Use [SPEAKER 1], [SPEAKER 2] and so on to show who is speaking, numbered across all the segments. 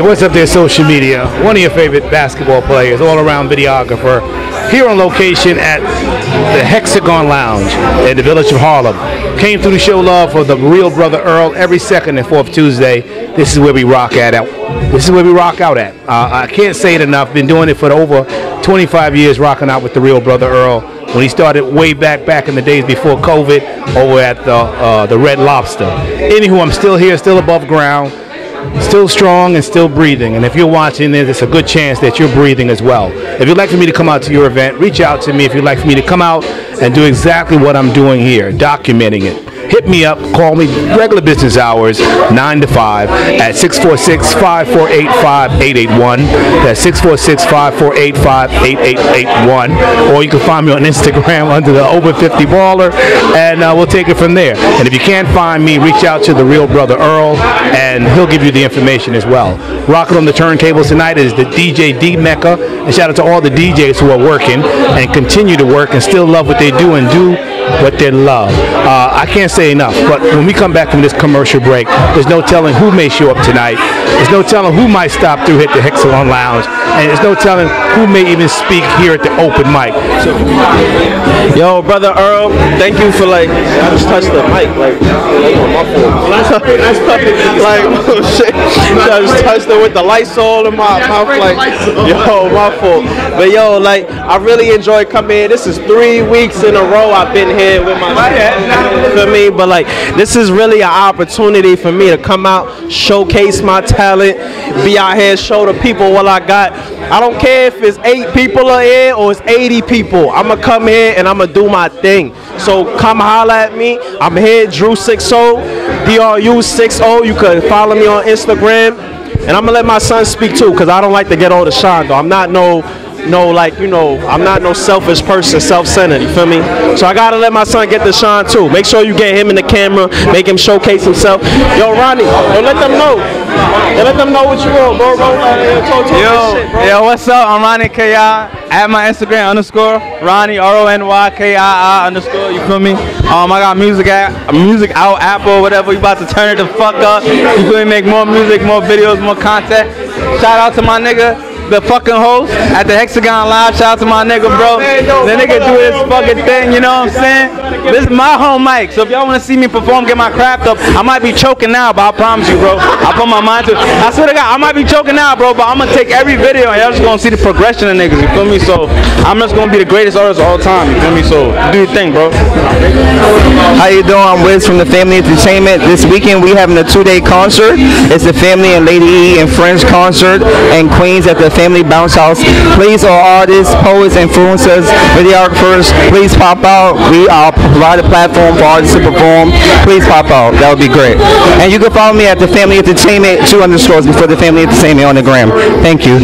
[SPEAKER 1] what's up there, social media? One of your favorite basketball players, all-around videographer, here on location at the Hexagon Lounge in the village of Harlem. Came through to show love for the real brother Earl every second and fourth Tuesday. This is where we rock at. This is where we rock out at. I can't say it enough. Been doing it for over 25 years, rocking out with the real brother Earl. When he started way back in the days before COVID, over at the Red Lobster. Anywho, I'm still here, still above ground, still strong and still breathing. And if you're watching this, it's a good chance that you're breathing as well. If you'd like for me to come out to your event, reach out to me. If you'd like for me to come out and do exactly what I'm doing here, documenting it, hit me up, call me regular business hours, 9 to 5 at 646-548-5881. That's 646-548-5881. Or you can find me on Instagram under the Over 50 Baller, and we'll take it from there. And if you can't find me, reach out to the real brother Earl, and he'll give you the information as well. Rocking on the turntables tonight is the DJ D Mecca, and shout out to all the DJs who are working and continue to work and still love what they do and do what they love. I can't say enough, but when we come back from this commercial break, there's no telling who may show up tonight. There's no telling who might stop through, hit the Hexagon Lounge, and there's no telling who may even speak here at the open mic. So,
[SPEAKER 2] yo, brother Earl, thank you for I just touched the mic, my fault. Like, oh shit, I just touched it with the Lysol in my mouth, yo, my fault. But yo, I really enjoy coming here. This is 3 weeks in a row I've been here with my for me, but this is really an opportunity for me to come out, showcase my talent, be out here, show the people what I got. I don't care if it's 8 people are here or it's 80 people. I'ma come here and I'ma do my thing. So come holla at me. I'm here, Drew60, DRU60. You can follow me on Instagram, and I'm gonna let my son speak too, because I don't like to get all the shine though. I'm not I'm not no selfish person, self-centered, you feel me? So I gotta let my son get the shine too. Make sure you get him in the camera, make him showcase himself. Yo, Ronnie, let them know. Let them know what you want, bro.
[SPEAKER 3] Yo, what's up? I'm Ronnie KI. At my Instagram _Ronnie RONYKII_. You feel me? I got music out, Apple, whatever. You about to turn it the fuck up. You feel me? Make more music, more videos, more content. Shout out to my nigga, the fucking host at the Hexagon Lounge. Shout out to my nigga, bro. The nigga do his fucking thing, you know what I'm saying? This is my home mic, so if y'all want to see me perform, get my craft up, I might be choking now, but I promise you, bro. I put my mind to it. I swear to God, I might be choking now, bro, but I'm going to take every video and y'all just going to see the progression of niggas, you feel me? So I'm just going to be the greatest artist of all time, you feel me? So do your thing, bro.
[SPEAKER 4] How you doing? I'm Wiz from the Family Entertainment. This weekend we having a 2-day concert. It's the Family and Lady E and Friends concert in Queens at the Family Bounce House. Please, all artists, poets, influencers, videographers, please pop out. We provide a platform for artists to perform. Please pop out. That would be great. And you can follow me at the Family Entertainment, 2 underscores before the Family Entertainment on the gram. Thank you.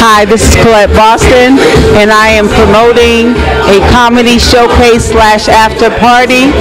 [SPEAKER 5] Hi, this is Colette Boston, and I am promoting a comedy showcase / after party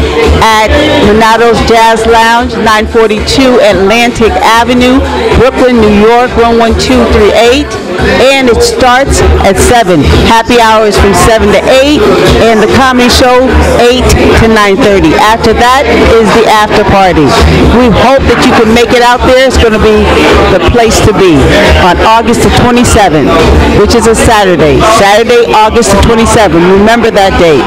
[SPEAKER 5] at Monato's Jazz Lounge, 942 Atlantic Avenue, Brooklyn, New York, 11238. And it starts at 7. Happy hour is from 7 to 8, and the comedy show 8 to 9:30. After that is the after party. We hope that you can make it out there. It's going to be the place to be on August the 27th, which is a Saturday. Saturday, August the 27th. Remember that date.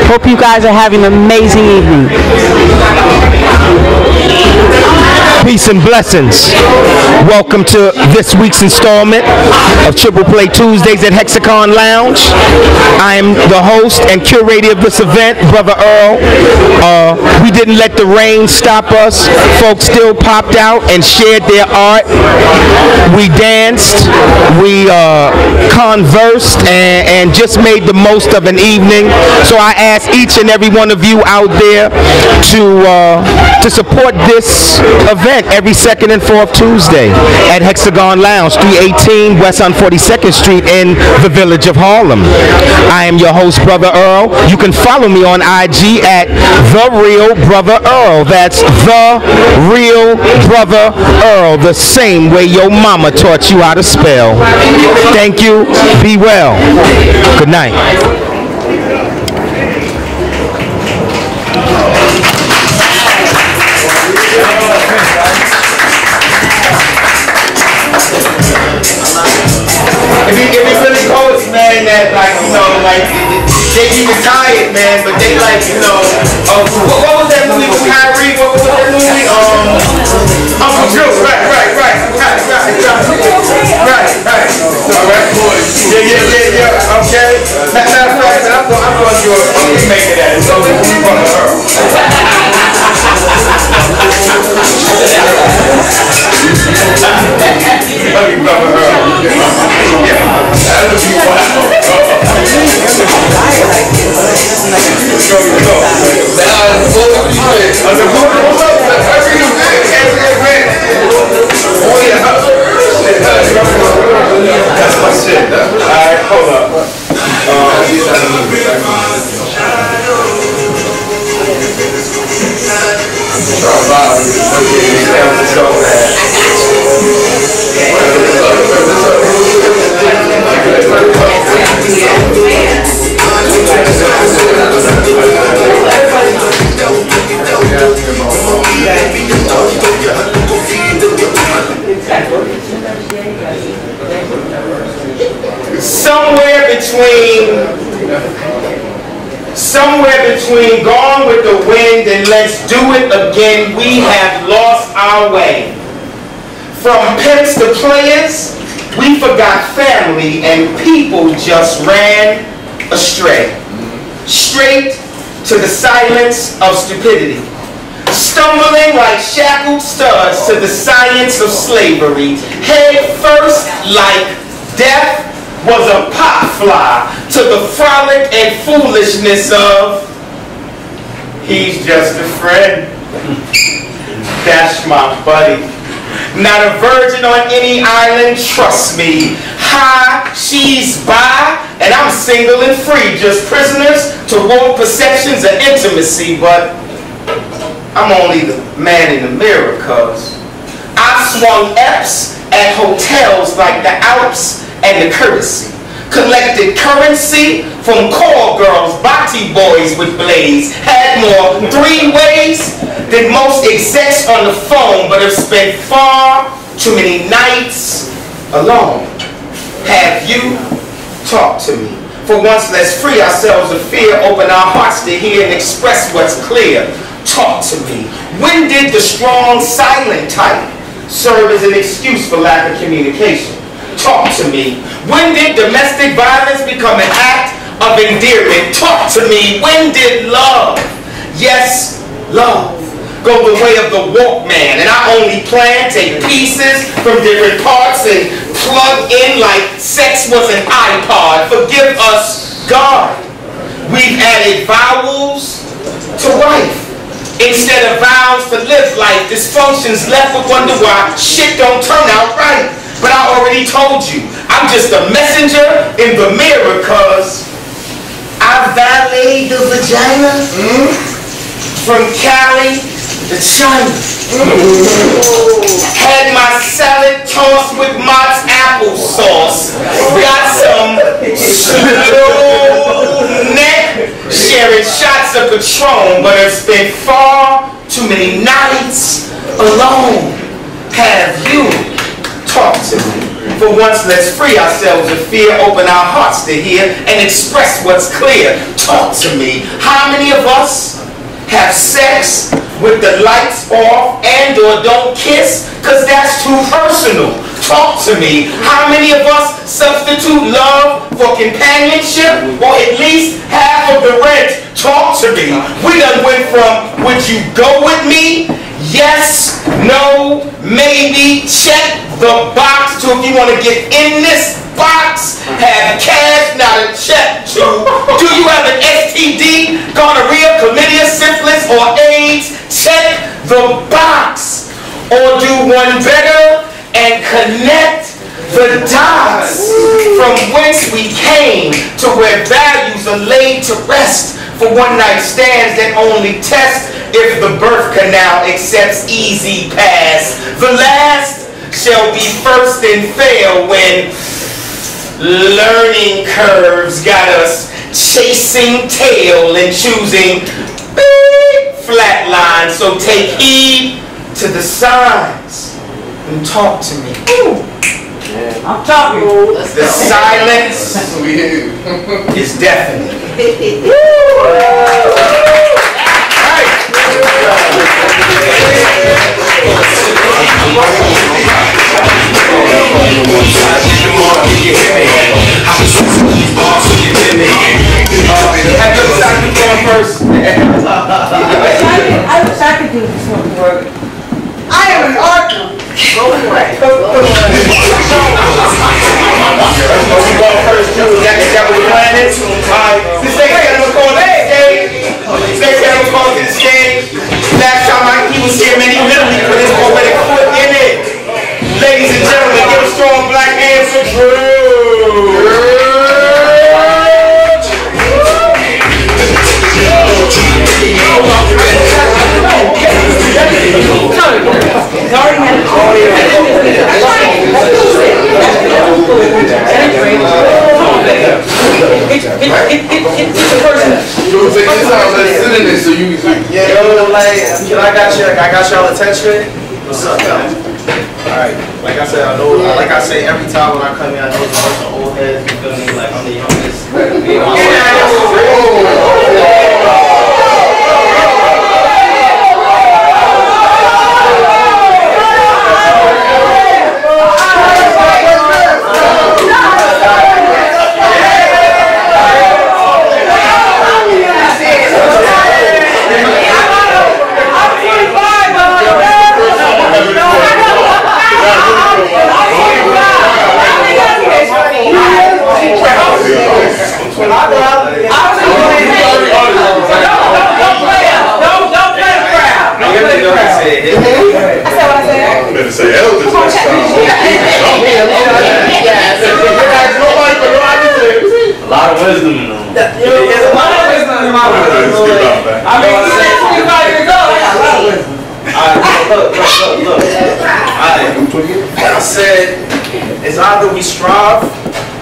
[SPEAKER 5] Hope you guys are having an amazing evening.
[SPEAKER 6] Peace and blessings. Welcome to this week's installment of Triple Play Tuesdays at Hexagon Lounge. I am the host and curator of this event, Brother Earl. We didn't let the rain stop us. Folks still popped out and shared their art. We danced, we conversed, and just made the most of an evening. So I ask each and every one of you out there to support this event every second and fourth Tuesday at Hexagon Lounge, 318 West on 42nd Street in the village of Harlem. I am your host, Brother Earl. You can follow me on IG at The Real Brother Earl. That's The Real Brother Earl, the same way your mama taught you how to spell. Thank you. Be well. Good night. be really poets, man, that like, you know, like they be retired, man, but they like, you know, what was that movie with Kyrie? What was that movie? Uncle Drew, right. All right. Yeah. Okay. Matter of fact, I'm going to do a remake of that. It's over in front of Earl. That's my shit. Alright, hold up. Somewhere between Gone with the Wind and Let's Do It Again, we have lost our way. From pimps to players, we forgot family and people just ran astray. Straight to the silence of stupidity. Stumbling like shackled studs to the science of slavery. Head first like death was a pot fly to the frolic and foolishness of he's just a friend. That's my buddy. Not a virgin on any island, trust me. Hi, she's bi, and I'm single and free. Just prisoners to warped perceptions of intimacy, but I'm only the man in the mirror, cuz I've swung F's at hotels like the Alps and the courtesy. Collected currency from call girls, body boys with blades. Had more three-ways than most execs on the phone, but have spent far too many nights alone. Have you talked to me? For once, let's free ourselves of fear, open our hearts to hear and express what's clear. Talk to me. When did the strong, silent type serve as an excuse for lack of communication? Talk to me. When did domestic violence become an act of endearment? Talk to me. When did love, yes, love, go the way of the Walkman? And I only plan take pieces from different parts and plug in like sex was an iPod. Forgive us, God. We've added vowels to life instead of vows to live life. Dysfunctions left with wonder why shit don't turn out right. But I already told you, I'm just a messenger in the mirror, cuz I valet the vagina from Cali to China. Had my salad tossed with Mott's applesauce. Got some slow neck, sharing shots of Patron, but have spent far too many nights alone. Have you talk to me? For once, let's free ourselves of fear, open our hearts to hear, and express what's clear. Talk to me. How many of us have sex with the lights off and or don't kiss? Cause that's too personal. Talk to me. How many of us substitute love for companionship, or at least half of the rent? Talk to me. We done went from would you go with me? Yes, no, maybe, check the box to if you want to get in this box, have cash, not a check to. Do you have an STD, gonorrhea, chlamydia, syphilis, or AIDS? Check the box. Or do one better and connect the dots from whence we came to where values are laid to rest for one night stands that only test if the birth canal accepts easy pass. The last shall be first and fail when learning curves got us chasing tail and choosing big flat lines. So take heed to the signs and talk to me. Ooh.
[SPEAKER 5] I'm talking.
[SPEAKER 6] The silence is deafening.
[SPEAKER 5] I wish I could do this one work. I am an archer. Go away.
[SPEAKER 6] Is that what the plan is? Alright, this ladies and gentlemen, call to the stage. Ladies and gentlemen, call to the stage. Last time he was here, man, he literally put his poetic foot in it. Ladies and gentlemen, give a strong black hand for Drew.
[SPEAKER 2] I got y'all attention. What's up, y'all? Alright, like I said, like I say every time when I come here, I know it's a bunch of old heads, you feel me? Like I'm the youngest. Like I said, it's either we strive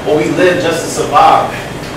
[SPEAKER 2] or we live just to survive.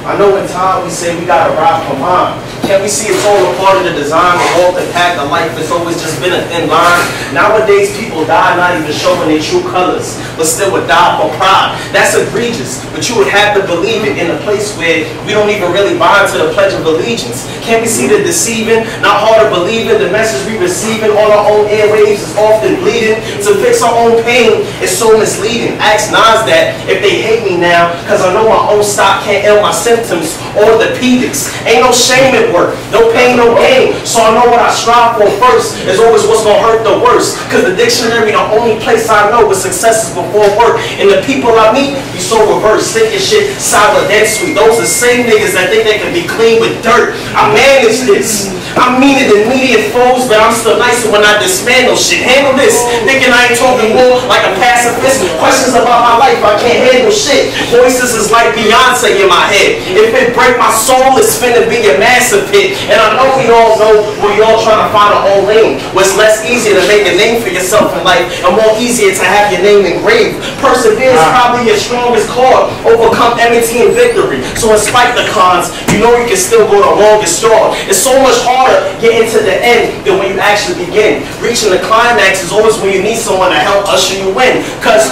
[SPEAKER 2] I know in time we say we gotta ride for mine. Can't we see it's all a part of the design, the walk, the path, the life that's always just been a thin line? Nowadays people die not even showing their true colors, but still would die for pride. That's egregious, but you would have to believe it in a place where we don't even really buy into the Pledge of Allegiance. Can't we see the deceiving, not hard to believe in, the message we receiving on our own airwaves is often bleeding. To fix our own pain is so misleading. Ask Nas that if they hate me now, cause I know my own stock can't ill my symptoms, orthopedics. Ain't no shame at work, no pain, no gain. So I know what I strive for first is always what's gonna hurt the worst. Cause the dictionary, the only place I know where success is before work. And the people I meet, be so reverse, thinking shit sour, dead sweet. Those are the same niggas that think they can be clean with dirt. I manage this. I'm meaner than immediate foes, but I'm still nicer when I dismantle shit. Handle this, thinking I ain't talking war like a pacifist. Questions about my life, I can't handle shit. Voices is like Beyonce in my head. If it break my soul, it's finna be a massive hit. And I know we all know we all trying to find our own lane. Where it's less easier to make a name for yourself in life and more easier to have your name engraved. Perseverance is probably your strongest card. Overcome enmity and victory. So in spite the cons, you know you can still go the longest straw. It's so much harder getting to the end than when you actually begin. Reaching the climax is always when you need someone to help usher you in. Cause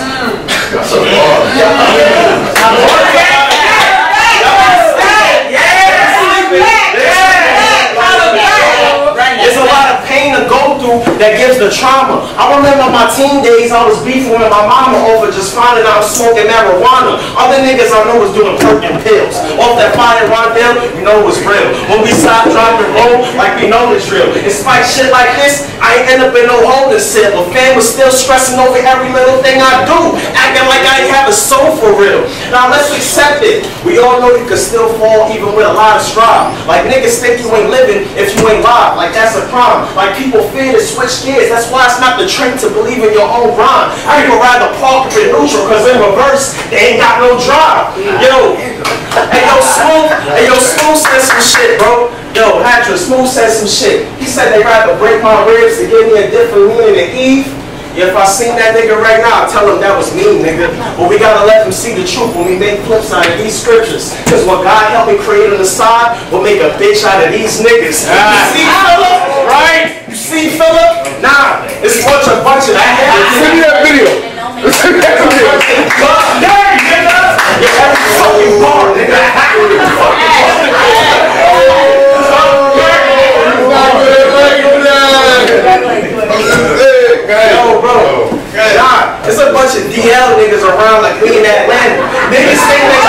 [SPEAKER 2] there's a lot of pain to go through that gives the trauma. I remember my teen days, I was beefing with my mama over just finding out I'm smoking marijuana. Other niggas I know was doing perk and pills. Off that fire Rondell, you know it was real. When we stopped, dropped and roll, like we know the drill. Despite shit like this, I ain't end up in no holding cell. But fam was still stressing over every little thing I do, acting like I ain't have a soul for real. Now let's accept it. We all know you can still fall even with a lot of strive. Like niggas think you ain't living if you ain't live. Like that's a crime. Like people fear to switch gears. That's why it's not the trait to believe in your own rhyme. People rather park up in neutral cause in reverse, they ain't got no drive. Yo, Smooth said some shit, bro. Yo, Hatra, Smooth said some shit. He said they rather break my ribs to give me a different meaning than Eve. Yeah, if I seen that nigga right now, I'll tell him that was me, nigga. But we gotta let him see the truth when we make flips out of these scriptures. Cause what God helped me create on the side will make a bitch out of these niggas. You see, Philip? Right? You see, Philip? Nah, it's a bunch of that.
[SPEAKER 7] Send me that video. fucking bar, nigga. Yo, bro. Nah, it's a bunch of DL niggas around like we in Atlanta. Niggas think they...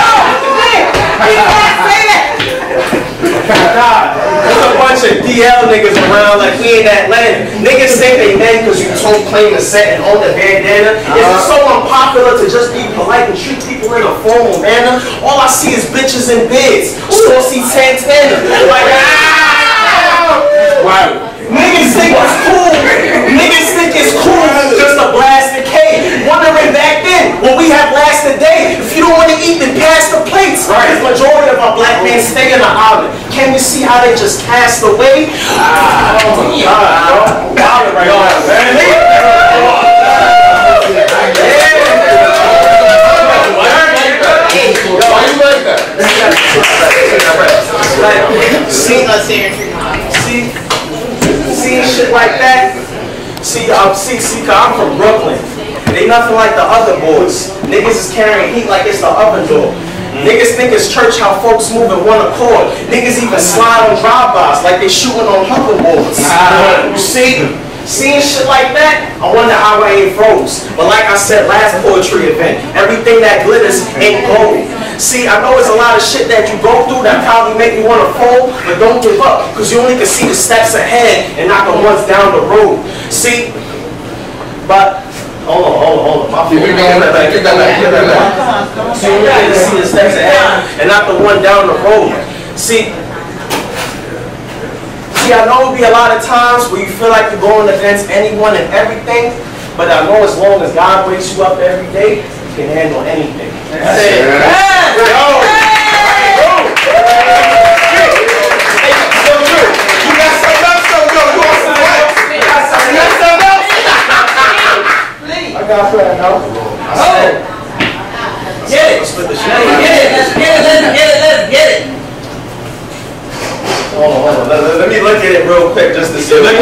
[SPEAKER 7] Nah, there's a bunch of DL niggas around like we in Atlanta. Niggas think they men because you don't claim the set and own the bandana. It's so unpopular to just be polite and treat people in a formal manner. All I see is bitches in bids. Saucy Santana. Like, wow. Niggas think it's cool. Niggas think it's cool just to blast the K. Wondering back then, when we have last a day, if you don't want to eat, then pass the plates. Right. The majority of our black men stay in the island. Can you see how they just cast away? Oh my God, bro. Island right now, man. Why you like that? See shit like that? See, I'm from Brooklyn. They nothing like the other boys. Niggas is carrying heat like it's the oven door. Niggas think it's church how folks move in one accord. Niggas even slide on drive-bys like they shooting on hoverboards. You see? Seeing shit like that, I wonder how I ain't froze. But like I said last poetry event, everything that glitters ain't gold. See, I know it's a lot of shit that you go through that probably make you want to fold, but don't give up, because you only can see the steps ahead and not the ones down the road. See, but hold on. My fault. Get that back. So you only can see the steps ahead and not the one down the road. See, I know it'll be a lot of times where you feel like you're going against anyone and everything, but I know as long as God wakes you up every day, you can handle anything. That's it. You got something else, though? You want some what? You got something else? I got something else. Get it. Let's get it. Hold on. Let me look at it real quick just to see. I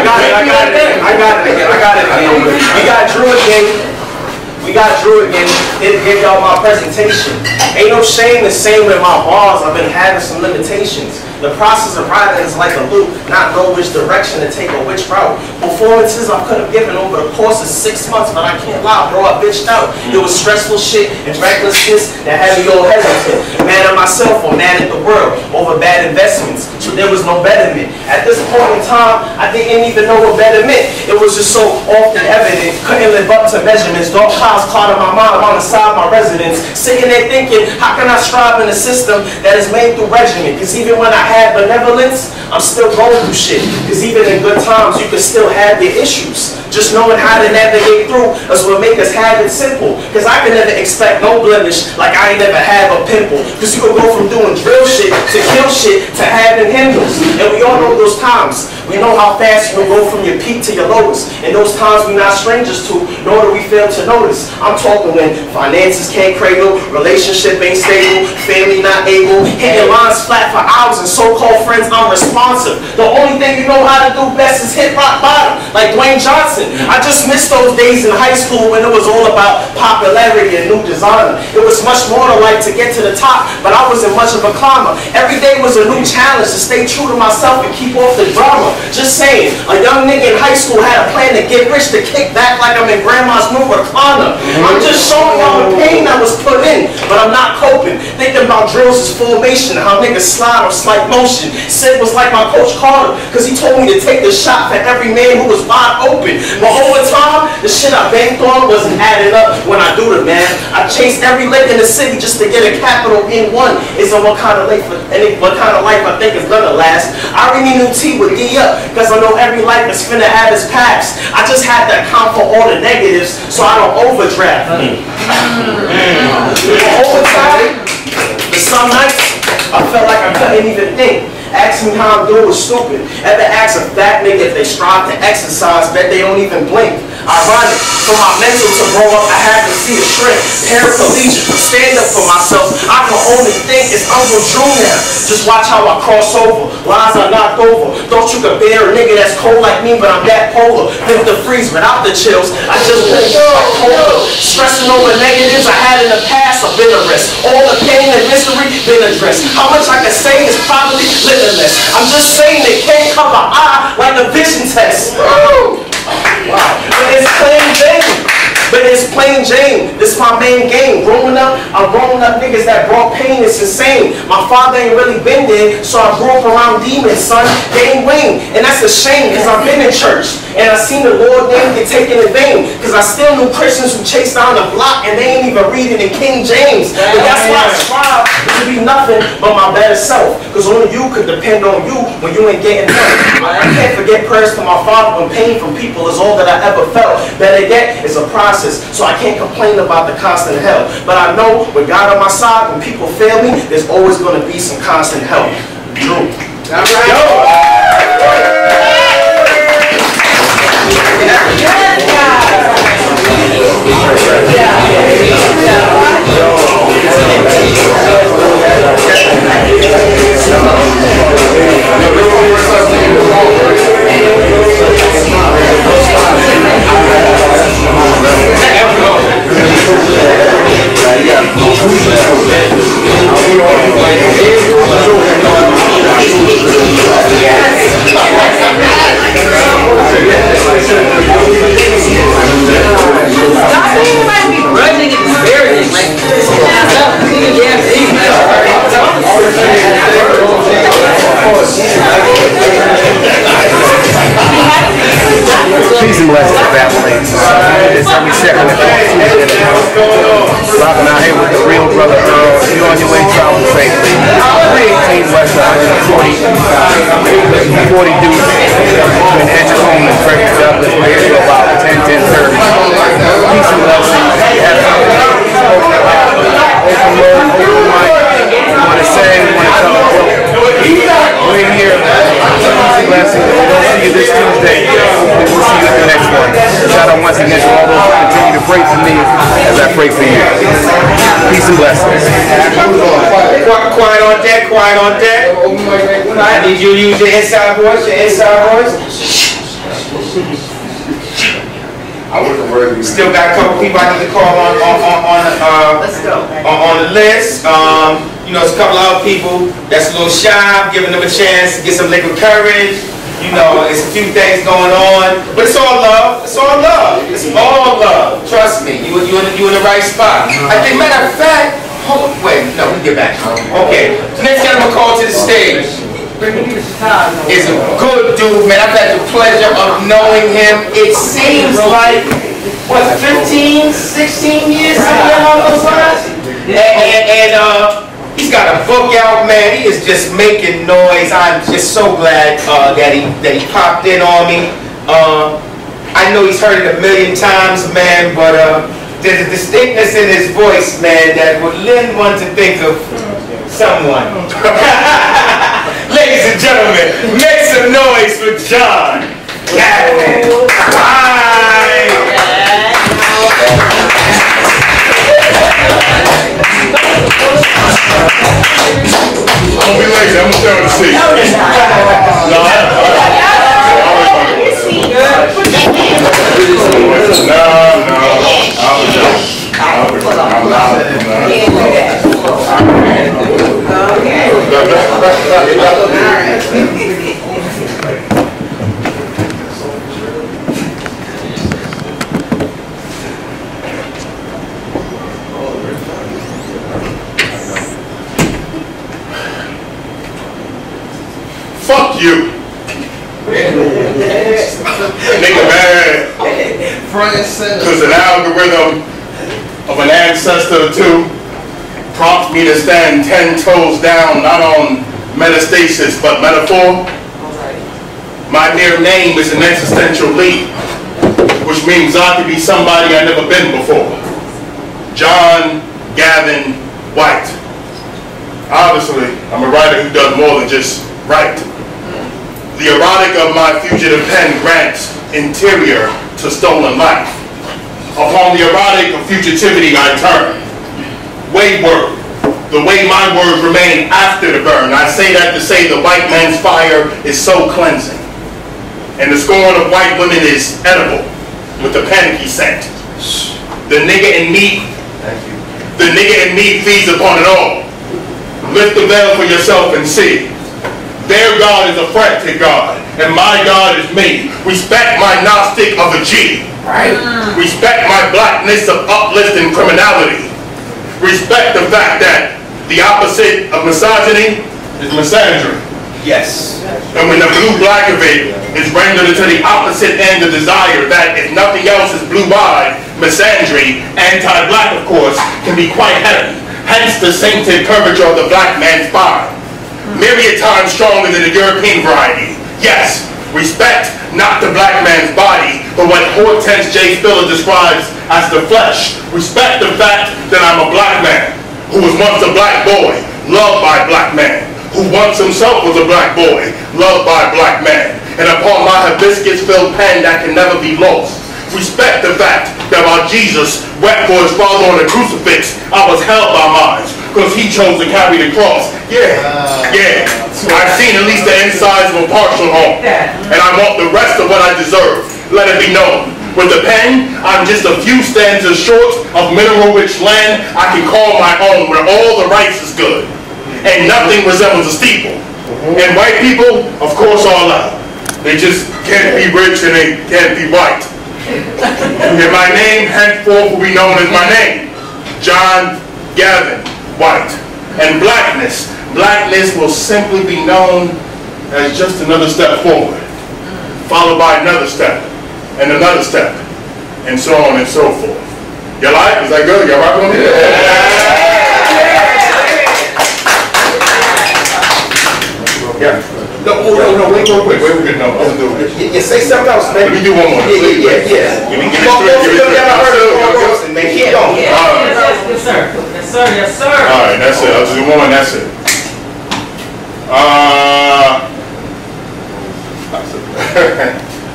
[SPEAKER 7] got it. We got Drew again. Didn't give y'all my presentation. Ain't no shame in saying with my bars I've been having some limitations. The process of writing is like a loop, not know which direction to take or which route. Performances I could have given over the course of 6 months, but I can't lie, bro, I bitched out. It was stressful shit and recklessness that had me all hesitant. Mad at myself or mad at the world over bad investments, so there was no betterment. At this point in time, I didn't even know what better meant. It was just so often evident, couldn't live up to measurements. Dark clouds clouded my mind on the side of my residence. Sitting there thinking, how can I strive in a system that is made through regimen? Because even when I had benevolence, I'm still going through shit. Because even in good times, you can still have your issues. Just knowing how to navigate through is what make us have it simple. Because I can never expect no blemish like I ain't never have a pimple. Because you can go from doing drill shit to kill shit to having hymnals. And we all know those times. We know how fast you can go from your peak to your lowest. And those times we're not strangers to, nor do we fail to notice. I'm talking when finances can't cradle, relationship ain't stable, family not able, hitting lines flat for hours, and so-called friends unresponsive. The only thing you know how to do best is hit rock bottom, like Dwayne Johnson. I just miss those days in high school when it was all about popularity and new designer. It was much more to like to get to the top, but I wasn't much of a climber. Every day was a new challenge to stay true to myself and keep off the drama. Just saying, a young nigga in high school had a plan to get rich, to kick back like I'm in grandma's new recliner. I'm just showing y'all the pain that was put in, but I'm not coping. Thinking about drills as formation, how niggas slide or slight motion. Sid was like my Coach Carter, cause he told me to take the shot for every man who was wide open. But over time, the shit I banked on wasn't adding up when I do the math. I chased every lick in the city just to get a capital in one. Isn't what kind of life I think is gonna last. I really knew T would D up, cause I know every life is finna have its past. I just had to account for all the negatives so I don't overdraft. Over time, some nights, I felt like I couldn't even think. Asking me how I'm doing was stupid. Ever ask a fat nigga if they strive to exercise, bet they don't even blink. Ironic, for my mental to grow up, I had to see the trend. Paraplegic, stand up for myself. I can only think it's Uncle Drew now. Just watch how I cross over. Lines I knocked over. Thought you could bear a nigga that's cold like me, but I'm that polar. Live the freeze without the chills. I just been polar. Stressing over negatives I had in the past, I've been a risk. All the pain and misery been addressed. How much I can say is probably limitless. I'm just saying it can't cover eye like a vision test. Wow. But it's plain Jane. But it's plain Jane. This my main game. Growing up, I'm growing up niggas that brought pain. It's insane. My father ain't really been there, so I grew up around demons, son. Game Wayne. And that's a shame, because I've been in church. And I seen the Lord name get taken in vain. Because I still knew Christians who chased down the block and they ain't even reading in King James. But that's why I strive to be nothing but my better self. Because only you could depend on you when you ain't getting help. I can't forget prayers to my father when pain from people is all that I ever felt. Better yet, it's a process. So I can't complain about the constant hell. But I know with God on my side, when people fail me, there's always going to be some constant help. Drew.
[SPEAKER 1] Peace and blessings, family. It's every second and rocking out here with the real brother Earl. You're on your way travel safely. 318 West 140 dudes between Edgecombe and Frederick Douglass. We're here till about 10:30. Peace and blessings. Open word, open mic. You want to say, you want to tell us. We're here. Peace and blessings. If we don't see you this Tuesday, we'll see you at the next one. Shout out once again to all those who continue to pray for me as I pray for you. Peace and blessings.
[SPEAKER 6] Quiet on deck, quiet on deck. I need you to use your inside voice, Still got a couple people I need to call on the list. You know, it's a couple other people that's a little shy. I'm giving them a chance to get some liquid courage. You know, it's a few things going on, but it's all love. It's all love. It's all love. Trust me, you in the right spot. I think, matter of fact, wait, no, we get back. Okay, next gentleman called to the stage is a good dude, man. I've had the pleasure of knowing him. It seems like, what, 15, 16 years along those lines? And he's got a book out, man. He is just making noise. I'm just so glad that he popped in on me. I know he's heard it a million times, man, but there's a distinctness in his voice, man, that would lend one to think of someone. Ladies and gentlemen, make some noise for John Gavin. Hi.
[SPEAKER 8] I'm gonna be lazy. I'm gonna stay on the seat. Fuck you. Nigga mad. Because an algorithm of an ancestor or two prompts me to stand 10 toes down, not on metastasis, but metaphor. My near name is an existential leap, which means I could be somebody I've never been before. John Gavin White. Obviously, I'm a writer who does more than just write. The erotic of my fugitive pen grants interior to stolen life. Upon the erotic of fugitivity I turn. Wayward, the way my words remain after the burn. I say that to say the white man's fire is so cleansing. And the scorn of white women is edible with the panicky scent. The nigger in me, the nigger in me feeds upon it all. Lift the veil for yourself and see. Their God is a threat to God, and my God is me. Respect my Gnostic of a G. Right. Respect my blackness of uplifting criminality. Respect the fact that the opposite of misogyny is misandry. Yes. And when the blue-black of it is rendered into the opposite end of desire, that if nothing else is blue-eyed, misandry, anti-black of course, can be quite heavy. Hence the sainted curvature of the black man's spine. Myriad times stronger than the European variety. Yes. Respect not the black man's body, but what Hortense J. Spiller describes as the flesh. Respect the fact that I'm a black man who was once a black boy, loved by black men, who once himself was a black boy, loved by black men, and upon my hibiscus-filled pen that can never be lost. Respect the fact that while Jesus wept for his father on the crucifix, I was held by mine, because he chose to carry the cross. Yeah. I've seen at least the insides of a partial home, and I want the rest of what I deserve. Let it be known. With the pen, I'm just a few stanzas short of mineral-rich land I can call my own, where all the rights is good, and nothing resembles a steeple. And white people, of course, are allowed. They just can't be rich and they can't be white. And my name henceforth will be known as my name, John Gavin White. And blackness will simply be known as just another step forward, followed by another step, and another step, and so on and so forth. Your life, is that good? Y'all rock on me? Yeah. No, wait, good. No, let's do it.
[SPEAKER 7] Yeah, say something else, man.
[SPEAKER 8] Let me do one more.
[SPEAKER 7] Yeah.
[SPEAKER 8] Give me three.
[SPEAKER 7] Keep going.
[SPEAKER 9] Yes, sir.
[SPEAKER 8] All right, that's it. I'll just do one, that's it.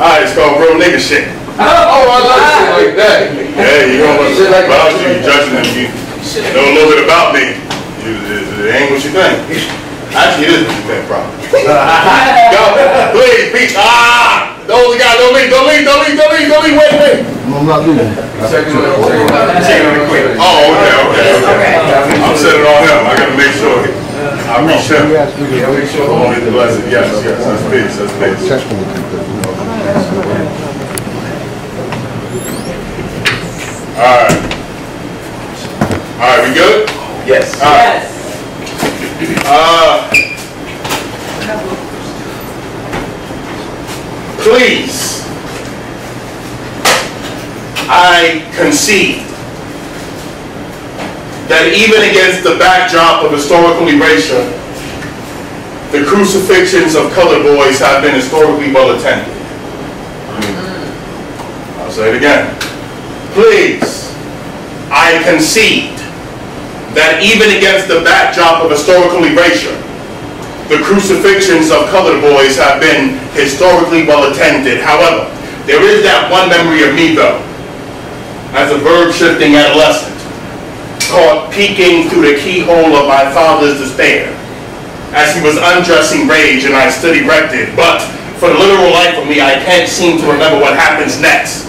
[SPEAKER 8] Alright, it's called real nigga shit.
[SPEAKER 9] Oh, I like
[SPEAKER 8] shit like that. Yeah, you know what about you, you judging them, you know a little bit about me. It ain't what you think. Actually, it is what you think, probably. Go, please, Pete. Don't leave, wait.
[SPEAKER 10] I'm not leaving.
[SPEAKER 8] Oh, okay. I'm setting it on him. I gotta make sure. I reach him. I want to bless it. Yes, that's peace. Alright, we good?
[SPEAKER 7] Yes.
[SPEAKER 8] Please, I concede that even against the backdrop of historical erasure, the crucifixions of colored boys have been historically well attended. I'll say it again. Please, I concede that even against the backdrop of historical erasure, the crucifixions of colored boys have been historically well attended. However, there is that one memory of me, though, as a verb-shifting adolescent, caught peeking through the keyhole of my father's despair, as he was undressing rage and I stood erected. But for the literal life of me, I can't seem to remember what happens next.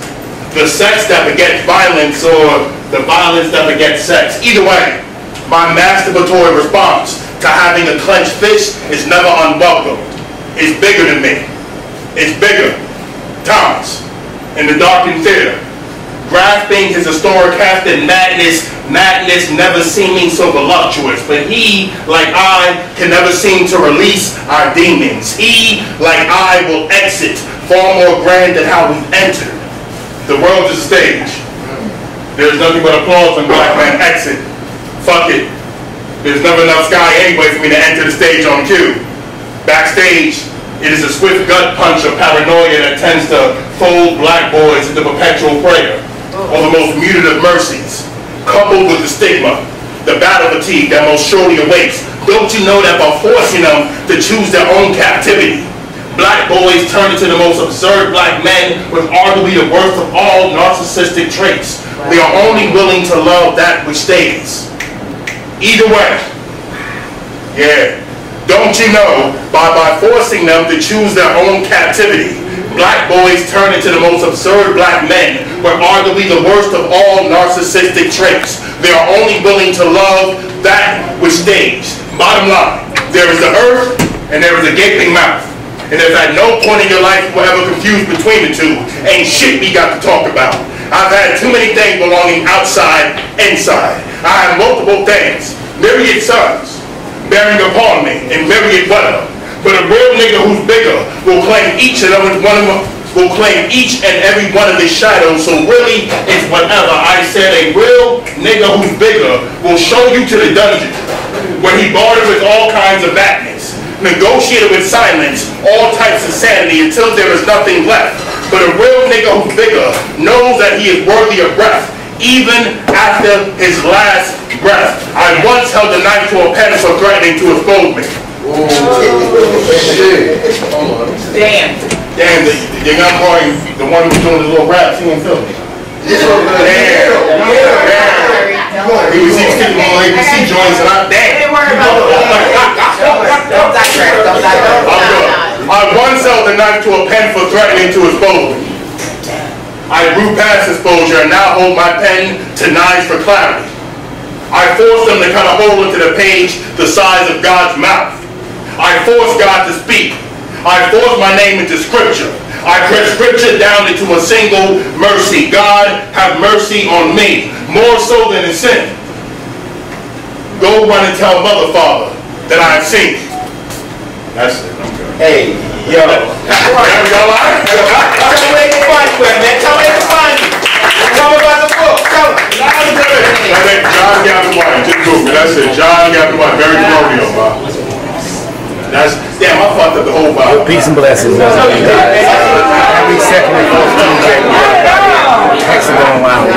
[SPEAKER 8] The sex that begets violence or the violence that begets sex. Either way, my masturbatory response to having a clenched fist is never unwelcome. It's bigger than me. It's bigger. Thomas, in the darkened theater, grasping his historic heft in madness never seeming so voluptuous. But he, like I, can never seem to release our demons. He, like I, will exit far more grand than how we entered. The world is a stage. There's nothing but applause when black men exit. Fuck it. There's never enough sky anyway for me to enter the stage on cue. Backstage, it is a swift gut punch of paranoia that tends to fold black boys into perpetual prayer, or the most muted of mercies, coupled with the stigma, the battle fatigue that most surely awaits. Don't you know that by forcing them to choose their own captivity, Black boys turn into the most absurd black men with arguably the worst of all narcissistic traits. They are only willing to love that which stays. Either way. Yeah. Don't you know, by forcing them to choose their own captivity, black boys turn into the most absurd black men with arguably the worst of all narcissistic traits. They are only willing to love that which stays. Bottom line, there is the earth and there is a gaping mouth. And if at no point in your life you were ever confused between the two, ain't shit we got to talk about. I've had too many things belonging outside, inside. I have multiple things, myriad sons, bearing upon me, and myriad whatever. But a real nigga who's bigger will claim each and every one of them, will claim each and every one of his shadows. So really, it's whatever. I said a real nigga who's bigger will show you to the dungeon, where he bartered with all kinds of madness, negotiated with silence, all types of sanity until there is nothing left. But a real nigga who's bigger knows that he is worthy of breath, even after his last breath. I once held a knife to a pen for threatening to expose me.
[SPEAKER 9] Oh, shit. Damn.
[SPEAKER 8] Damn, the young boy, the one who was doing the little raps, he didn't feel me. Damn. He was kicking on ABC joints and I'm damn. I once held a knife to a pen for threatening to expose me. I grew past exposure and now hold my pen to knives for clarity. I forced them to cut a hole into the page the size of God's mouth. I forced God to speak. I forced my name into scripture. I press scripture down into a single mercy. God, have mercy on me, more so than in sin. Go run and tell Mother Father that I have seen you. That's it.
[SPEAKER 7] Hey, yo. Tell me where they can find you at, man. Tell me where they can find you. Tell me about the book. Tell me.
[SPEAKER 8] John Gavin, just Google. That's it. John Gavin, very Romeo, man. That's, damn, I fucked up the whole Bible.
[SPEAKER 1] Peace and blessings. Every second and fourth Tuesday, Hexagon Lounge.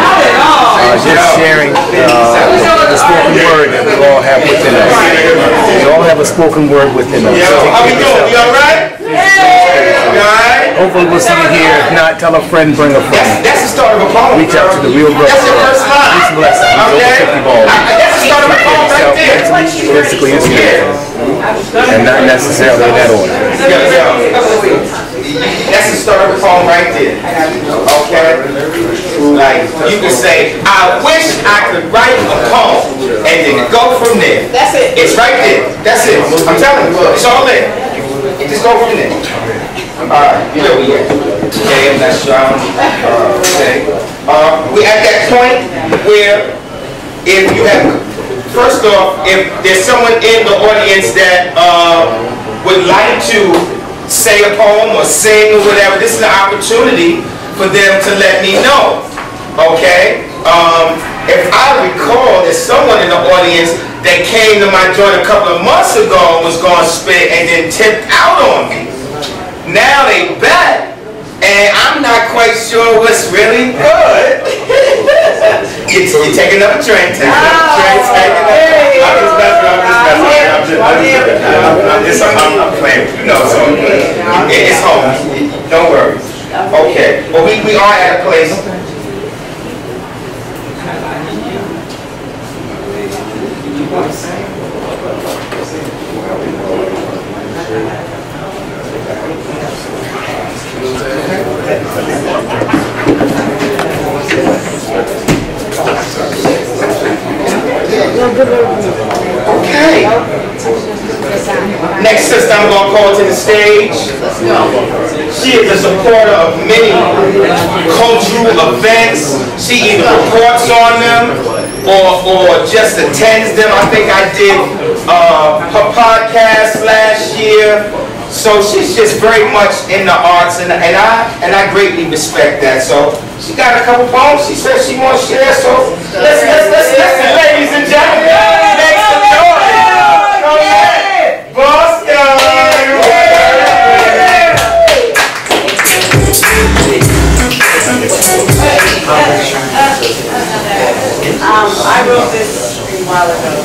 [SPEAKER 1] Just sharing the spoken word that we all have within us. We all have a spoken word within us.
[SPEAKER 7] How we doing? You alright?
[SPEAKER 1] Hopefully we'll see you here. If not, tell a friend, bring a friend.
[SPEAKER 7] That's the start of a poem.
[SPEAKER 1] Reach out to the real brother.
[SPEAKER 7] That's your first line.
[SPEAKER 1] Peace and blessings.
[SPEAKER 7] Okay. That's the start of a poem right there.
[SPEAKER 1] Physically and spiritually. And not necessarily in that order.
[SPEAKER 7] That's the start of a poem right there. Okay? Like, you can say, I wish I could write a poem, and then go from there. That's it. It's right there. That's it. I'm telling you. It's all there. It just go from there. Alright, you know we at. Okay, that's John. Okay. We at that point where if you have, first off, if there's someone in the audience that would like to say a poem or sing or whatever, this is an opportunity for them to let me know. Okay? If I recall, there's someone in the audience that came to my joint a couple of months ago and was going to spit and then tipped out on me. Now they back, and I'm not quite sure what's really good. you take another drink, take another drink, I'm playing, you know, so it's home. Don't worry. Okay, well we are at a place. Okay. Next sister I'm going to call to the stage. She is a supporter of many cultural events. She either reports on them or just attends them. I think I did her podcast last year. So she's just very much in the arts, and I greatly respect that. So she got a couple poems. She said she wants to share. So let's listen, ladies and gentlemen. Make some noise. Go ahead, Boston.
[SPEAKER 5] I wrote this a while ago.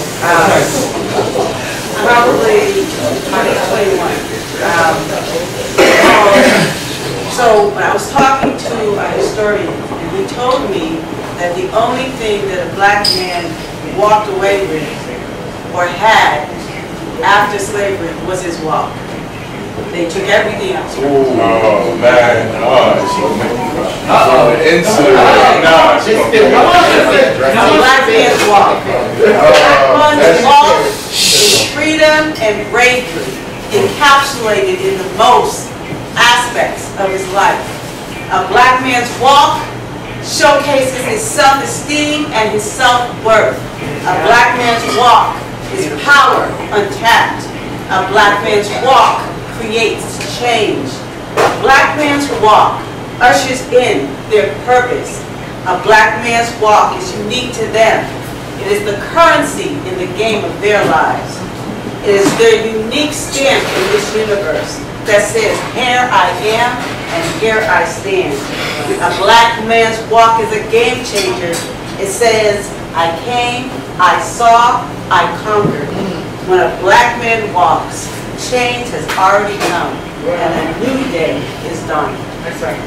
[SPEAKER 5] Probably 2021. So when I was talking to a historian, and he told me that the only thing that a black man walked away with or had after slavery was his walk. They took everything else.
[SPEAKER 8] Oh man,
[SPEAKER 5] A black man's walk. A black man's walk is freedom and bravery encapsulated in the most aspects of his life. A black man's walk showcases his self-esteem and his self-worth. A black man's walk is power untapped. A black man's walk creates change. A black man's walk ushers in their purpose. A black man's walk is unique to them. It is the currency in the game of their lives. It is their unique stamp in this universe that says, here I am and here I stand. A black man's walk is a game changer. It says, I came, I saw, I conquered. When a black man walks, change has already come and a new day is done. That's right.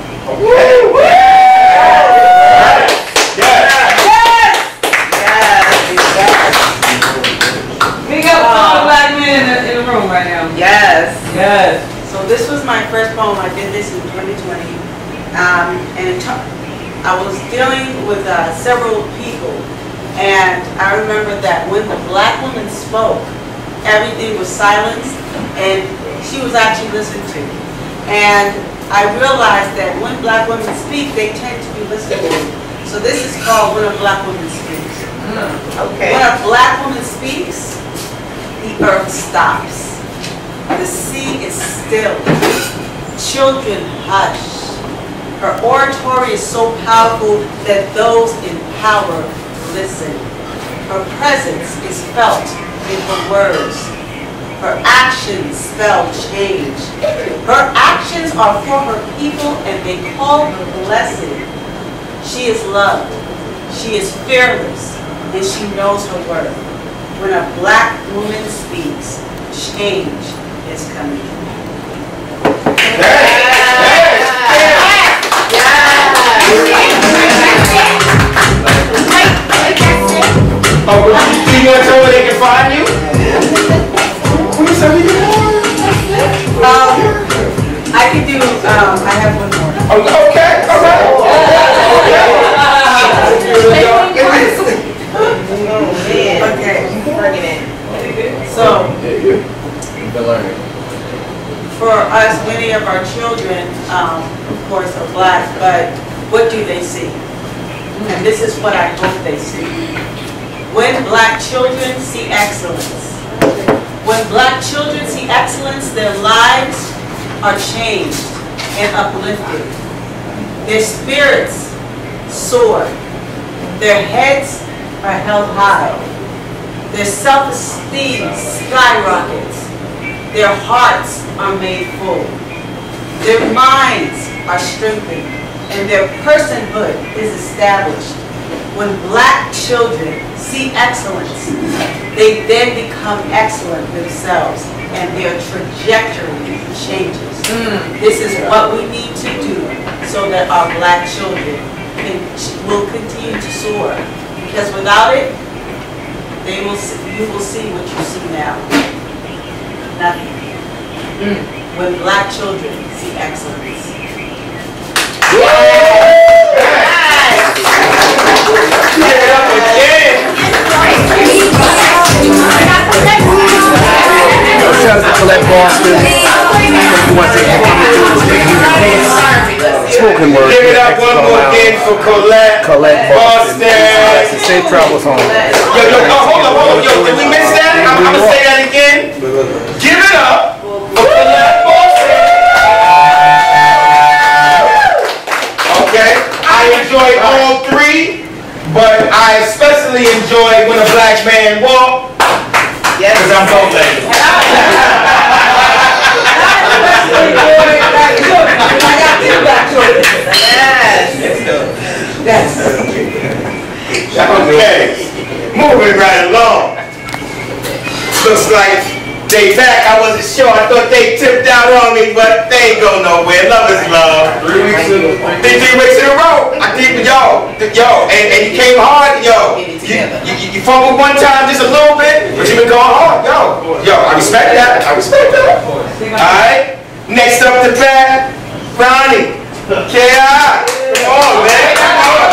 [SPEAKER 9] Big up all the black men in the room right now.
[SPEAKER 5] Yes.
[SPEAKER 9] Yes.
[SPEAKER 5] So this was my first poem. I did this in 2020. And I was dealing with several people. And I remember that when the black woman spoke, everything was silenced and she was actually listened to. And I realized that when black women speak, they tend to be listened to. So this is called When a Black Woman Speaks.
[SPEAKER 9] Okay.
[SPEAKER 5] When a black woman speaks, the earth stops. The sea is still. Children hush. Her oratory is so powerful that those in power listen. Her presence is felt in her words. Her actions spell change. Her actions are for her people and they call her blessed. She is loved. She is fearless and she knows her worth. When a black woman speaks, change is coming.
[SPEAKER 6] Oh, you want to tell where they can find you?
[SPEAKER 5] I can do, I have one more.
[SPEAKER 6] Okay, all right.
[SPEAKER 5] Okay. So, for us, many of our children, of course, are black, but what do they see? And this is what I hope they see. When black children see excellence, when black children see excellence, their lives are changed and uplifted. Their spirits soar. Their heads are held high. Their self-esteem skyrockets. Their hearts are made full. Their minds are strengthened and their personhood is established. When black children see excellence, they then become excellent themselves and their trajectory changes. This is what we need to do so that our black children will continue to soar. Because without it, you will see what you see now. Nothing. When black children see excellence.
[SPEAKER 1] Shout out to Colette Boston. Spoken word.
[SPEAKER 6] Give it up one more again for Colette Boston.
[SPEAKER 1] Safe travels home.
[SPEAKER 6] Yo, hold on. Yo, did we miss that? I'm gonna say that again. Give it up for Colette Boston. Okay, I enjoyed all three, but I especially enjoyed When a Black Man Walk. Yes, because I'm both ladies.
[SPEAKER 5] Yes.
[SPEAKER 6] Okay, moving right along. Looks like
[SPEAKER 10] They back, I wasn't sure. I thought they tipped out on me, but they ain't go nowhere. Love is love. 3 weeks in a row. I did with y'all. And you came hard, yo. You fumbled one time just a little bit, but you been going hard, yo. I respect that. Alright. Next up the bat, Ronnie. K.I. Come on, man. Come on.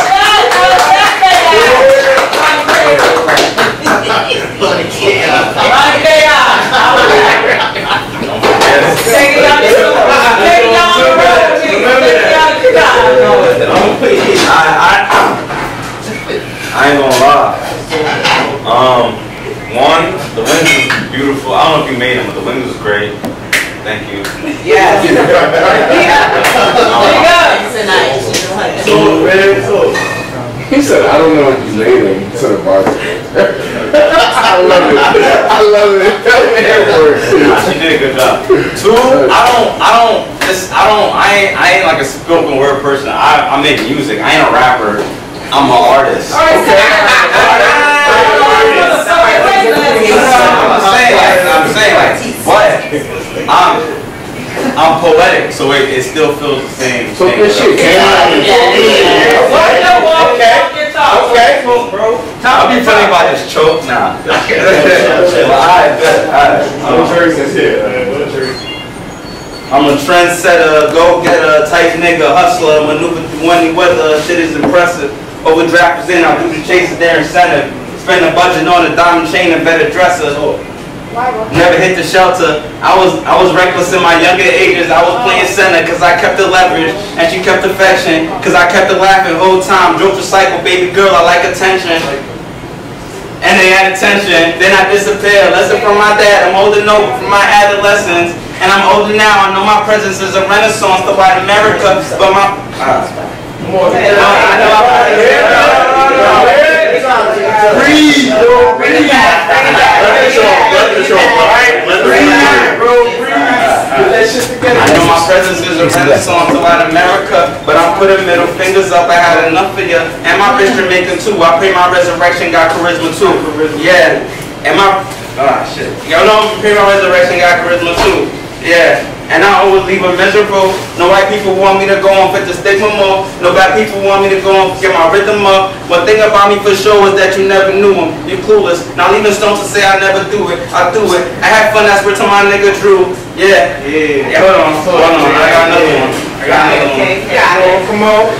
[SPEAKER 3] I ain't gonna lie. One, the wings was beautiful. I don't know if you made them, but the wings was great. Thank you.
[SPEAKER 9] Yeah.
[SPEAKER 11] He said, I don't know if you made him to the bartender. I love it.
[SPEAKER 3] She did a good job. Two, I ain't like a spoken word person. I make music. I ain't a rapper. I'm an artist. I'm saying, but I'm poetic, so it still feels the same.
[SPEAKER 11] So this shit came out.
[SPEAKER 3] Okay, bro. I'll be funny about this choke now. I'm a trendsetter, go-getter, tight nigga, hustler, maneuver through any weather. Shit is impressive. Overdraft is in, I'll do the chases there incentive. Spend a budget on a diamond chain and better dresser. Never hit the shelter. I was reckless in my younger ages. I was playing center cause I kept the leverage and she kept affection cause I kept her laughing whole time. Drove the cycle, baby girl, I like attention. And they had attention. Then I disappeared. Lesson from my dad. I'm holding over from my adolescence. And I'm older now. I know my presence is a renaissance to white America. But my breathe, bro, breathe. I know my presence is a renaissance to white America, but I'm putting middle fingers up. I had enough of you. And my bitch Jamaican too. I pray my resurrection got charisma too. Yeah. And my shit. Y'all know pray my resurrection got charisma too. Yeah. And I always leave them miserable. No white people want me to go and fit the stigma more. No black people want me to go and get my rhythm up. One thing about me for sure is that you never knew him. You clueless. Not leaving stones to say I never do it. I do it. I had fun, that's where to my nigga Drew. Yeah. Hold on. I got another one. Come on.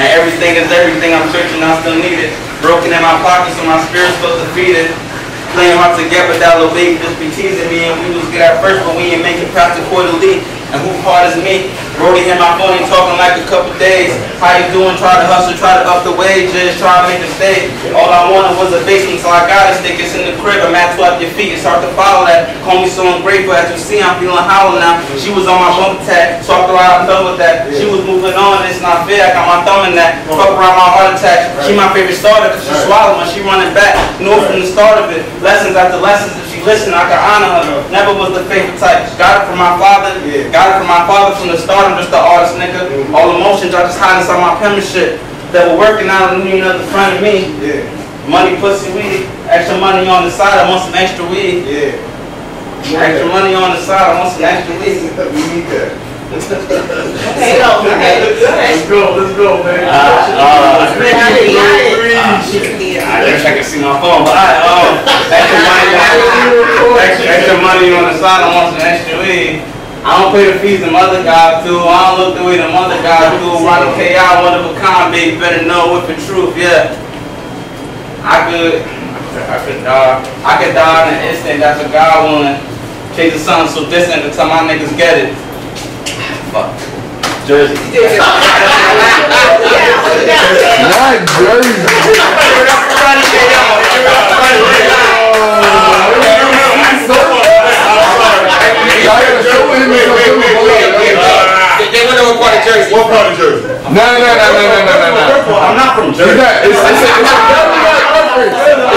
[SPEAKER 3] And everything is everything. I'm searching, I still need it. Broken in my pockets, so my spirit's still defeated. Playing hard to get, but that little baby just be teasing me. And we was good at first, but we ain't making past the quarterly. And who hard as me? Brody hit my phone, ain't talking like a couple days. How you doing? Try to hustle, try to up the wages, try to make a stay. All I wanted was a basement, so I got a stick. It's in the crib, I'm at 12 your feet. It's hard to follow that. Call me so ungrateful. As you see, I'm feeling hollow now. She was on my bumper tag, talked her out, I'm done with that. She was moving on, it's not fair. I got my thumb in that. Fuck around my heart attack. She my favorite starter, cause she swallowed when she running back. Knew from the start of it. Lessons after lessons. If she listened, I could honor her. Never was the favorite type. Got it from my father. Got it from my father from the start. I'm just an artist, nigga. All emotions I just hide inside my penmanship. That were working out and knew nothing in front of me. Money, pussy, weed. Extra money on the side. I want some extra weed. Extra money on the side. I want some extra weed. We need that. Let's go, man. I wish I could see my phone, but extra money on the side. I want some extra weed. I don't pay the fees them other guys do. I don't look the way them other guys do. Ronnie K.I. one of a kind, baby. Better know with the truth, yeah. I could die in an instant. That's a God one. Chase the sun so distant until my niggas get it. Fuck. Jersey.
[SPEAKER 11] Not Jersey.
[SPEAKER 10] They went to what part of Jersey? What part of Jersey?
[SPEAKER 11] No.
[SPEAKER 3] I'm not from Jersey.
[SPEAKER 11] It's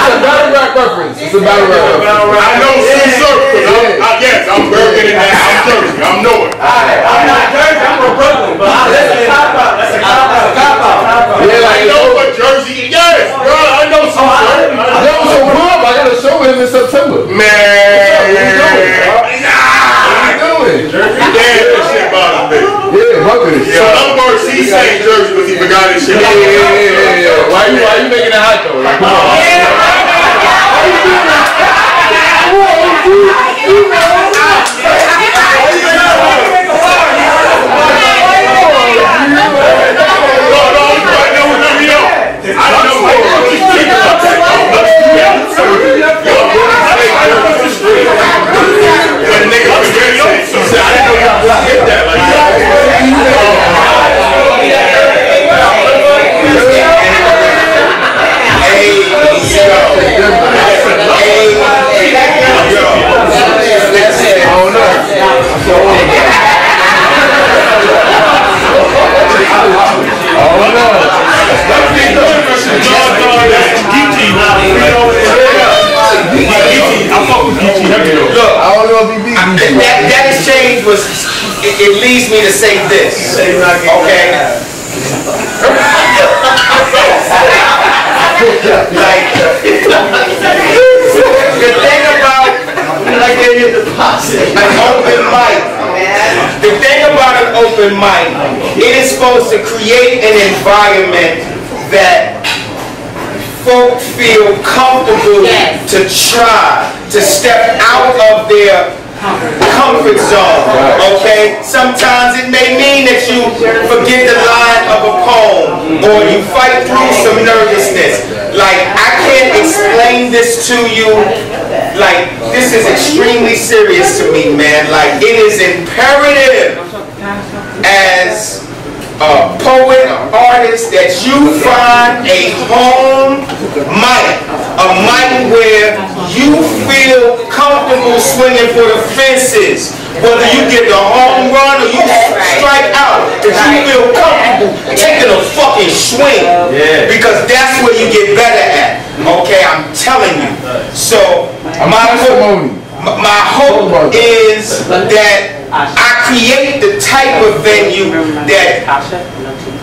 [SPEAKER 11] a battle rap reference. It's a battle rap reference.
[SPEAKER 8] I know some circles. Yes, I'm Bergen and I'm Jersey. I'm North.
[SPEAKER 3] I'm not Jersey. I'm from Brooklyn, but that's a cop out. That's a cop out.
[SPEAKER 8] I know what Jersey. Yes, bro. I know some.
[SPEAKER 11] Yo, so Rob, I gotta show him in September.
[SPEAKER 8] Man. shit. Yeah. Why you making it hot though?
[SPEAKER 10] That exchange was, it leads me to say this, okay? Like, the thing about an open mic, the thing about an open mic, it is supposed to create an environment that folk feel comfortable to try, to step out of their comfort zone, okay? Sometimes it may mean that you forget the line of a poem or you fight through some nervousness. Like, I can't explain this to you. Like, this is extremely serious to me, man. Like, it is imperative as a poet, artist, that you find a home mic, a mic where you feel comfortable swinging for the fences, whether you get the home run or you strike out, if you feel comfortable taking a fucking swing, because that's where you get better at, okay, I'm telling you. So, my hope is that I create the type of venue that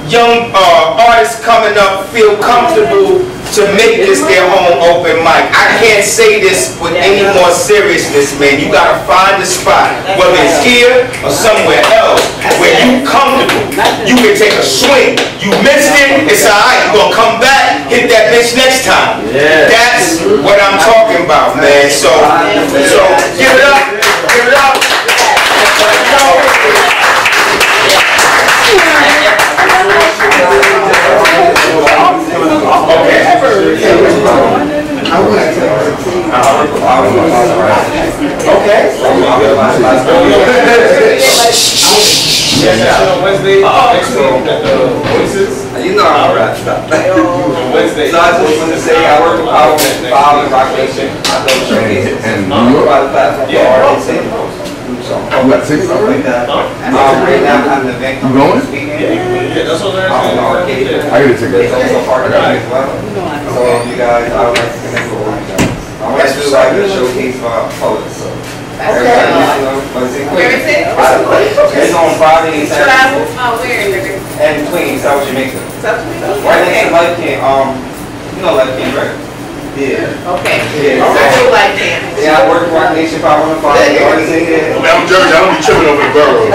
[SPEAKER 10] young artists coming up feel comfortable to make this their home open mic. I can't say this with any more seriousness, man. You gotta find a spot, whether it's here or somewhere else, where you comfortable. You can take a swing. You missed it, it's alright. You're gonna come back, hit that bitch next time. That's what I'm talking about, man. So give it up, give it up.
[SPEAKER 12] You know I'm right. Wednesday. So I just want to say I work with Power and Rock Nation. I go to showcases. And you're by the platform for artists and you got tickets already? Right now I'm having an event coming this weekend. Yeah, that's what I'm arcade. I get a ticket. It's also part of it as well. So you guys, I would like to connect with one of you guys. I want to do like a showcase for poets. So it's on Friday and Saturday. And Queens, South Jamaica. Right next to Life Camp. You know Life Camp, right? Yeah. Okay. Yeah. I do Life Camp. Yeah, I work for Rock Nation 505.
[SPEAKER 8] I'm Jersey. I don't be tripping over the borough.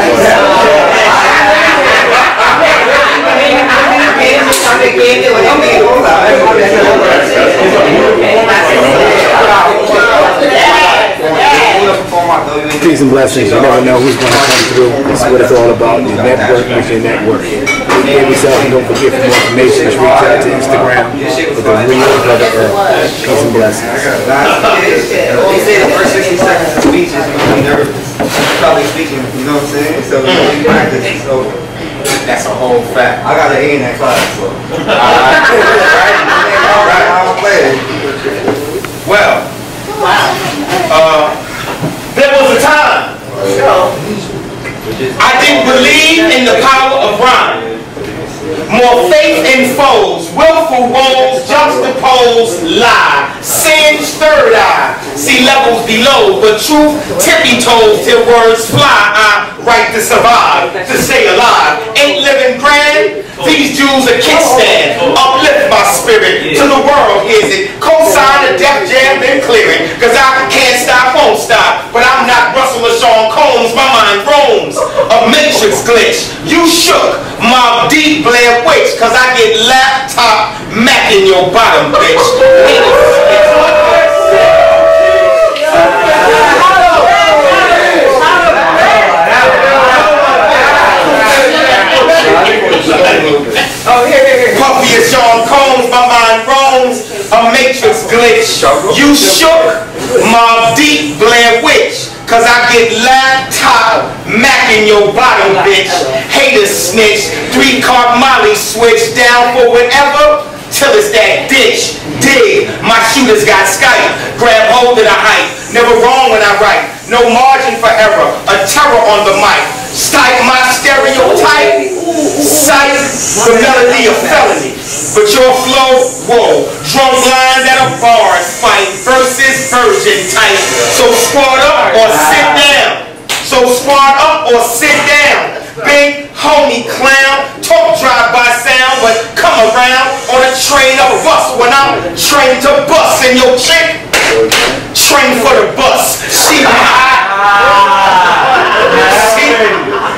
[SPEAKER 1] Peace and blessings. You never know who's going to come through. This is what it's all about. You network with your network. Give yourself, and don't forget for more information, just reach out to Instagram with the real Brother Earl. Peace and blessings.
[SPEAKER 12] They say the first 60 seconds of speech is when you're nervous. Probably speaking, you know what I'm saying? So you practice, it's over.
[SPEAKER 10] That's a whole fact.
[SPEAKER 12] I got an A in that class, so.
[SPEAKER 10] Well, there was a time I didn't believe in the power of rhyme. More faith in foes, willful woes, juxtapose, lie, singe, third eye, see levels below, but truth tippy toes till words fly. I write to survive, to stay alive. Ain't living grand, these Jews a kickstand. Uplift my spirit to the world, hears it. Co-sign a Def Jam, then clear it. Cause I can't stop, won't stop. But I'm not Russell or Sean Combs, my mind roams. A matrix glitch, you shook, Mob Deep Blair Witch. Cause I get a matrix glitch. You shook my deep Blair Witch. Cause I get laptop macking your bottom, bitch. Hater snitch, 3-card Molly switch, down for whatever, till it's that ditch. Dig, my shooters got Skype, grab hold of the hype. Never wrong when I write, no margin for error, a terror on the mic. Stipe my stereotype, sight, the melody of felony. But your flow, whoa, drunk lines at a bars fight versus virgin type. So squad up or sit down. So squad up or sit down. Big homie clown, talk drive-by sound, but come around on a train or bus when I'm trained to bust. And your chick, train for the bus.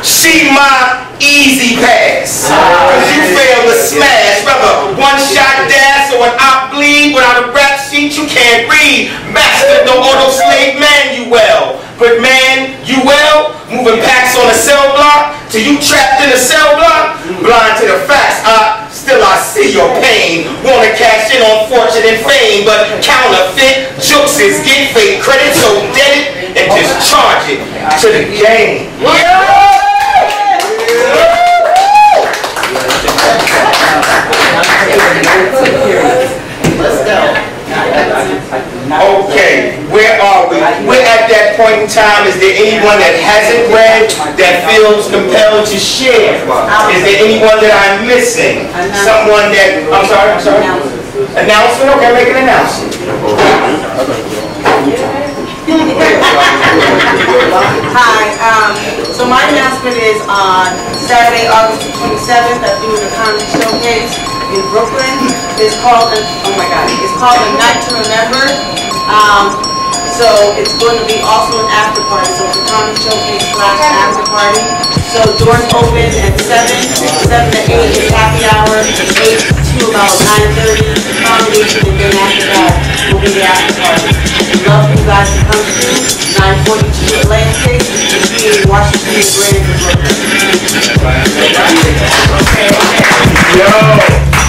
[SPEAKER 10] She my easy pass. Cause you fail to smash. Brother, one-shot dash or an op bleed without a rap sheet you can't read. Master the auto slave manual. But man, you well, moving packs on a cell block till you trapped in a cell block. Blind to the facts, still I see your pain. Wanna cash in on fortune and fame, but counterfeit jokes is get fake credit, so dead it and just charge it to the game.
[SPEAKER 5] Let's go.
[SPEAKER 10] Okay, where are we? We're at that point in time. Is there anyone that hasn't read that feels compelled to share? Is there anyone that I'm missing? Someone that, I'm sorry? Announcement? Okay, make an announcement.
[SPEAKER 5] Hi, so my announcement is on Saturday, August 27th, I'm doing a comedy showcase in Brooklyn. It's called, oh my God, it's called A Night to Remember. So it's going to be also an after party, so it's a comedy showcase / after party. So doors open at 7 to 8 is happy hour, 8 to about 9:30 comedy, and then after that will be the after party. I'd love for you guys to come to 942 Atlantic, between Washington and Grand in Brooklyn.
[SPEAKER 10] Yo!